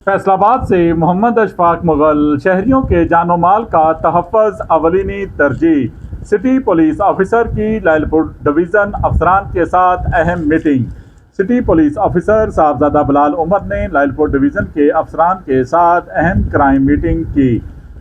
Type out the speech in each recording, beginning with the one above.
فیصل آباد سے محمد اشفاق مغل۔ شہریوں کے جان و مال کا تحفظ اولینی ترجیح۔ سٹی پولیس آفیسر کی لالپور ڈویژن افسران کے ساتھ اہم meeting. City police officer Sahibzada Bilal Umar نے لالپور ڈویژن کے افسران کے ساتھ اہم کرائم میٹنگ کی۔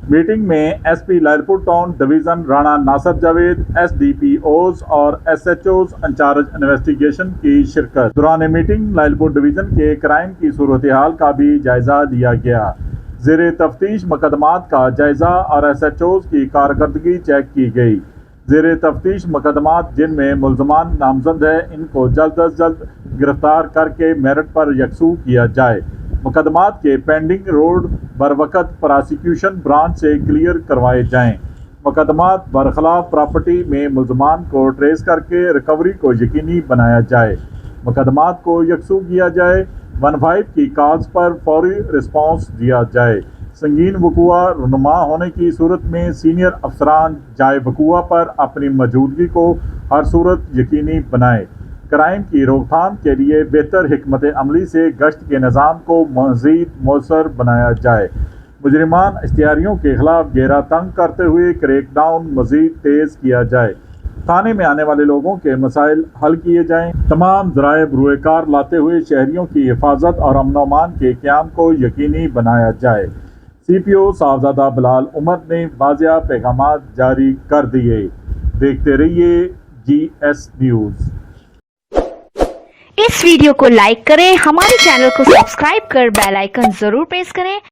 میٹنگ میں S P Lalpur town division Rana Nasir Javed, S D P Os اور S H Os incharge investigation کی شرکت۔ دوران میٹنگ لالپور ڈویژن کے کرائم کی صورتحال کا بھی جائزہ لیا گیا۔ زیر تفتیش مقدمات کا جائزہ اور ایس ایچ اوز کی کارکردگی چیک کی گئی۔ زیر تفتیش مقدمات جن میں ملزمان نامزد ہیں ان کو جلد از جلد گرفتار کر کے میرٹ پر یکسو کیا جائے۔ مقدمات کے پینڈنگ روڈ بروقت پراسیکیوشن برانچ سے کلیئر کروائے جائیں۔ مقدمات برخلاف پراپرٹی میں ملزمان کو ٹریس کر کے ریکوری کو یقینی بنایا جائے۔ مقدمات کو یکسو کیا جائے۔ 15 کی کالز پر فوری رسپانس دیا جائے۔ سنگین وقوع رونما ہونے کی صورت میں سینئر افسران جائے وقوع پر اپنی موجودگی کو ہر صورت یقینی بنائیں۔ کرائم کی روک تھام کے لیے بہتر حکمت عملی سے گشت کے نظام کو مزید مؤثر بنایا جائے۔ مجرمان اشتہاریوں کے خلاف گھیرا تنگ کرتے ہوئے کریک ڈاؤن مزید تیز کیا جائے۔ تھانے میں آنے والے لوگوں کے مسائل حل کیے جائیں۔ تمام ذرائع بروئے کار لاتے ہوئے شہریوں کی حفاظت اور امن و امان کے قیام کو یقینی بنایا جائے۔ سی پی او صاحبزادہ بلال عمر نے واضح پیغامات جاری کر دیے۔ دیکھتے رہیے جی ایس نیوز۔ اس ویڈیو کو لائک کریں، ہمارے چینل کو سبسکرائب کر بیل آئیکن ضرور پریس کریں